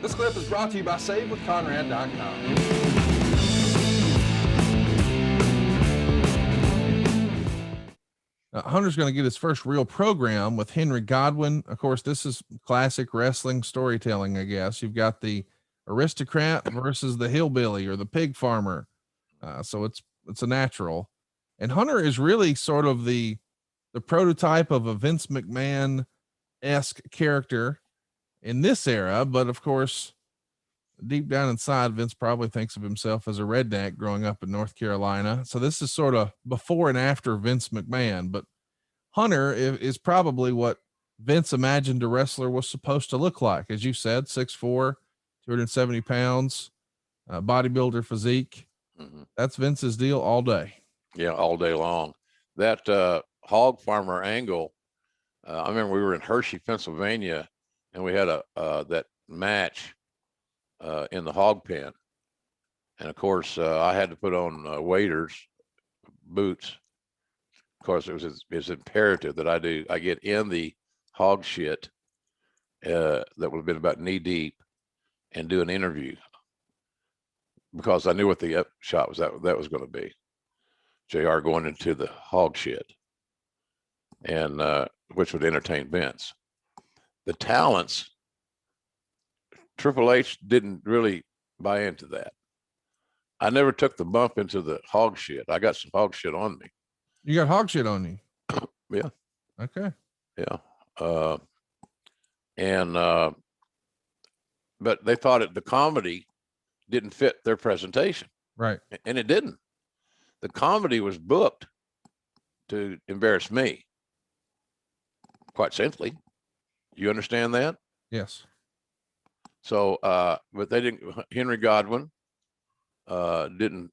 This clip is brought to you by SaveWithConrad.com. Hunter's going to get his first real program with Henry Godwinn. Of course, this is classic wrestling storytelling, I guess. You've got the aristocrat versus the hillbilly or the pig farmer. So it's a natural. And Hunter is really sort of the prototype of a Vince McMahon-esque character in this era. But of course, deep down inside, Vince probably thinks of himself as a redneck growing up in North Carolina. So this is sort of before and after Vince McMahon, but Hunter is probably what Vince imagined a wrestler was supposed to look like. As you said, 6'4", 270 pounds, bodybuilder physique. Mm-hmm. That's Vince's deal all day. Yeah, all day long. That hog farmer angle, I remember we were in Hershey, Pennsylvania, and we had that match in the hog pen. And of course, I had to put on waders, boots. Of course, it's imperative that I get in the hog shit that would have been about knee deep and do an interview, because I knew what the upshot was that was going to be. JR going into the hog shit, and which would entertain Vince. The talents, Triple H didn't really buy into that. I never took the bump into the hog shit. I got some hog shit on me. You got hog shit on you? Yeah. Okay. Yeah. But they thought the comedy didn't fit their presentation. Right. And it didn't. The comedy was booked to embarrass me. Quite simply. You understand that? Yes. So, but they didn't. Henry Godwinn didn't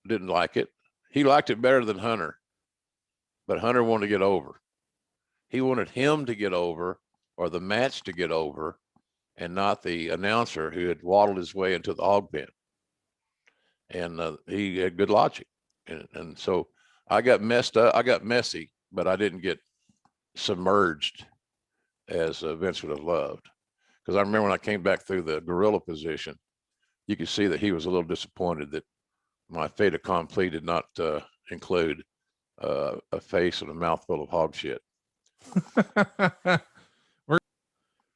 like it. He liked it better than Hunter, but Hunter wanted to get over. He wanted him to get over, or the match to get over, and not the announcer who had waddled his way into the hog pen. And he had good logic, and so I got messed up. I got messy, but I didn't get submerged as Vince would have loved. Because I remember when I came back through the gorilla position, you could see that he was a little disappointed that my fait accompli did not include a face and a mouthful of hog shit.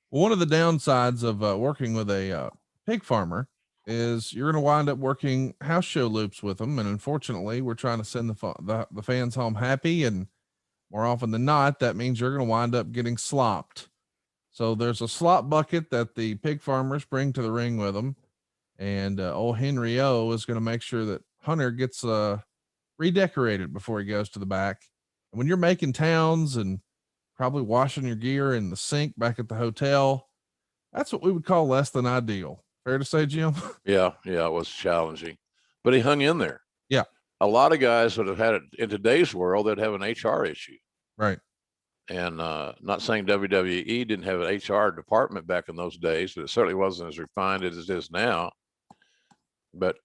One of the downsides of working with a pig farmer is you're going to wind up working house show loops with them. And unfortunately, we're trying to send the fans home happy. And more often than not, that means you're going to wind up getting slopped. So there's a slop bucket that the pig farmers bring to the ring with them. And old Henry O is going to make sure that Hunter gets redecorated before he goes to the back. And when you're making towns and probably washing your gear in the sink back at the hotel, that's what we would call less than ideal. Fair to say, Jim? Yeah, it was challenging, but he hung in there. Yeah. A lot of guys would have had it in today's world, they'd have an HR issue. Right. And not saying WWE didn't have an HR department back in those days, but it certainly wasn't as refined as it is now. But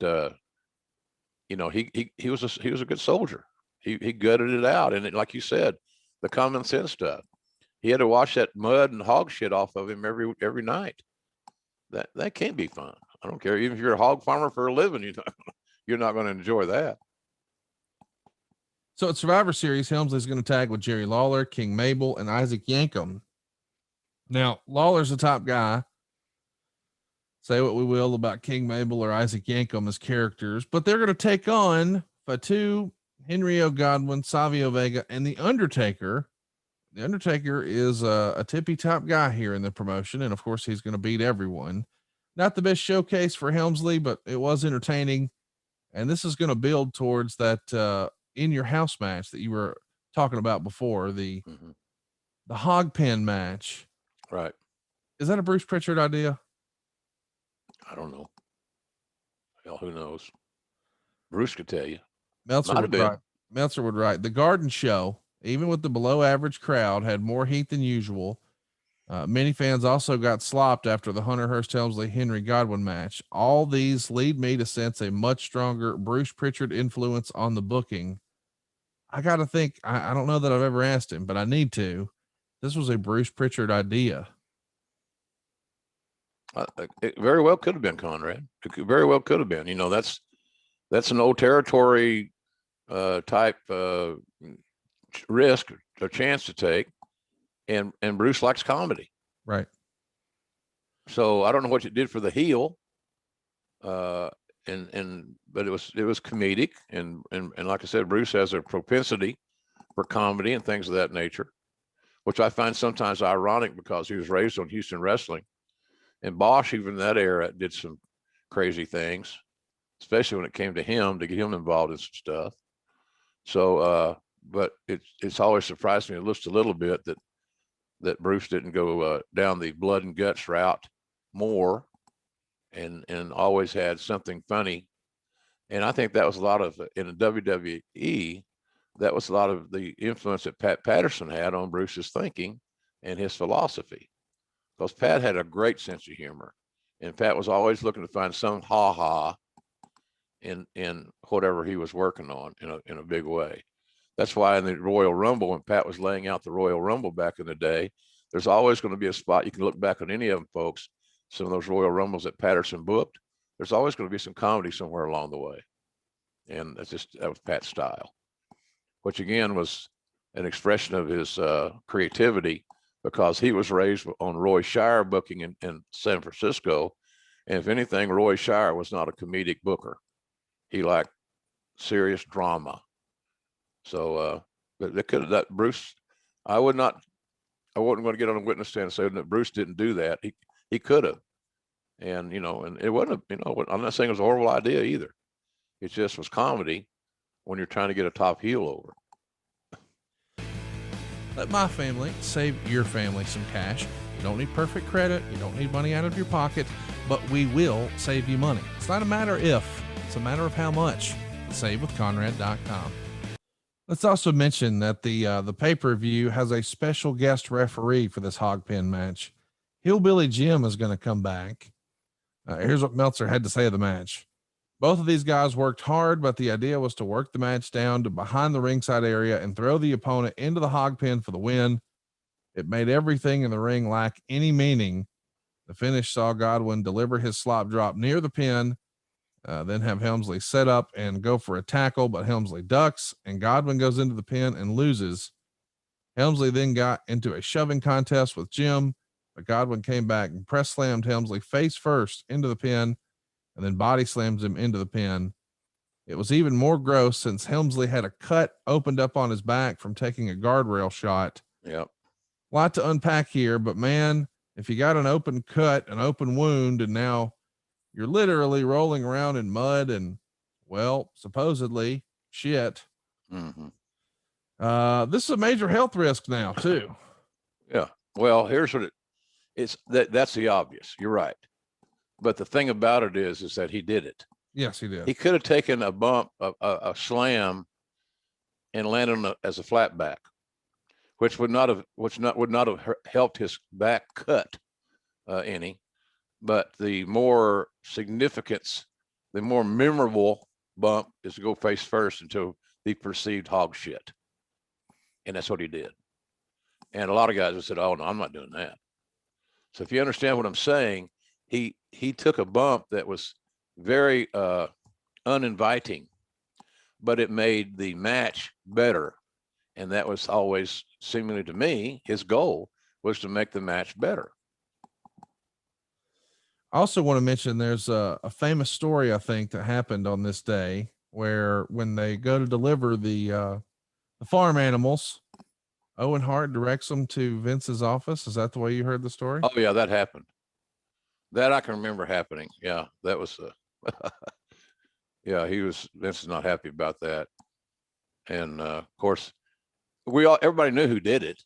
he was a good soldier. He gutted it out, and like you said, the common sense stuff. He had to wash that mud and hog shit off of him every night. That can't be fun. I don't care. Even if you're a hog farmer for a living, you're not going to enjoy that. So at Survivor Series, Helmsley's going to tag with Jerry Lawler, King Mabel, and Isaac Yankem. Now, Lawler's the top guy. Say what we will about King Mabel or Isaac Yankem as characters, but they're going to take on Fatu, Henry O. Godwinn, Savio Vega, and The Undertaker. The Undertaker is a tippy top guy here in the promotion, and of course, he's going to beat everyone. Not the best showcase for Helmsley, but it was entertaining. And this is going to build towards that in your house match that you were talking about before, the hog pen match. Right. Is that a Bruce Pritchard idea? I don't know. Hell, who knows? Bruce could tell you. Meltzer would write. The Garden Show, even with the below average crowd, had more heat than usual. Many fans also got slopped after the Hunter Hearst Helmsley Henry Godwinn match. All these lead me to sense a much stronger Bruce Pritchard influence on the booking. I got to think, I don't know that I've ever asked him, but I need to. This was a Bruce Pritchard idea. It very well could have been Conrad. Very well could have been. You know, that's an old territory type risk or chance to take, and Bruce likes comedy. Right. So I don't know what you did for the heel, but it was comedic, and like I said, Bruce has a propensity for comedy and things of that nature, which I find sometimes ironic because he was raised on Houston wrestling, and Bosch, even in that era, did some crazy things, especially when it came to him, to get him involved in some stuff. So, but it's always surprised me just a little bit that Bruce didn't go down the blood and guts route more, and always had something funny. And I think that was a lot of, in the WWE, that was a lot of the influence that Pat Patterson had on Bruce's thinking and his philosophy, because Pat had a great sense of humor, and Pat was always looking to find some ha-ha in whatever he was working on in a big way. That's why in the Royal Rumble, when Pat was laying out the Royal Rumble back in the day, there's always going to be a spot. You can look back on any of them, folks, some of those Royal Rumbles that Patterson booked, there's always going to be some comedy somewhere along the way. And that was Pat's style, which again was an expression of his creativity, because he was raised on Roy Shire booking in San Francisco. And if anything, Roy Shire was not a comedic booker. He liked serious drama. So, but that Bruce, I wasn't going to get on a witness stand and say that Bruce didn't do that. He could have, and and it wasn't. I'm not saying it was a horrible idea either. It just was comedy when you're trying to get a top heel over. Let my family save your family some cash. You don't need perfect credit. You don't need money out of your pocket, but we will save you money. It's not a matter if, it's a matter of how much. SaveWithConrad.com. Let's also mention that the pay-per-view has a special guest referee for this hog pen match. Hillbilly Jim is going to come back. Here's what Meltzer had to say of the match. Both of these guys worked hard, but the idea was to work the match down to behind the ringside area and throw the opponent into the hog pen for the win. It made everything in the ring lack any meaning. The finish saw Godwinn deliver his slop drop near the pin, then have Helmsley set up and go for a tackle, but Helmsley ducks and Godwinn goes into the pin and loses. Helmsley then got into a shoving contest with Jim, but Godwinn came back and press slammed Helmsley face first into the pin, and then body slams him into the pin. It was even more gross since Helmsley had a cut opened up on his back from taking a guardrail shot. Yep. A lot to unpack here, but man, if you got an open cut, an open wound, and now you're literally rolling around in mud and, well, supposedly shit. Mm-hmm. This is a major health risk now too. Yeah. Well, here's what that's the obvious. You're right. But the thing about it is that he did it. Yes, he did. He could have taken a bump, a slam, and landed on as a flat back, which would not have helped his back cut any. But the more significance, the more memorable bump is to go face first into the perceived hog shit. And that's what he did. And a lot of guys have said, oh, no, I'm not doing that. So if you understand what I'm saying, he took a bump that was very uninviting, but it made the match better. And that was always, seemingly to me, his goal was to make the match better. I also want to mention there's a famous story, I think, that happened on this day where when they go to deliver the farm animals, Owen Hart directs them to Vince's office. Is that the way you heard the story? Oh yeah, that happened. That I can remember happening. Yeah, that was yeah, Vince is not happy about that. And of course, everybody knew who did it,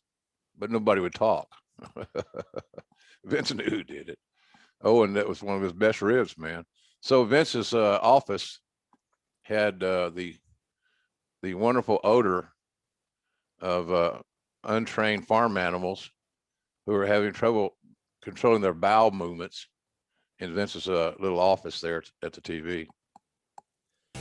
but nobody would talk. Vince knew who did it. Oh, and that was one of his best ribs, man. So Vince's office had the wonderful odor of untrained farm animals who were having trouble controlling their bowel movements in Vince's little office there at the TV.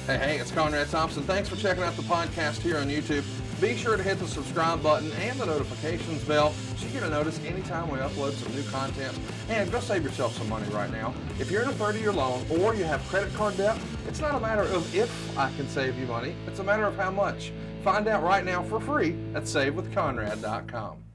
Hey, it's Conrad Thompson. Thanks for checking out the podcast here on YouTube. Be sure to hit the subscribe button and the notifications bell so you get a notice anytime we upload some new content. And go save yourself some money right now. If you're in a 30-year loan or you have credit card debt, it's not a matter of if I can save you money, it's a matter of how much. Find out right now for free at SaveWithConrad.com.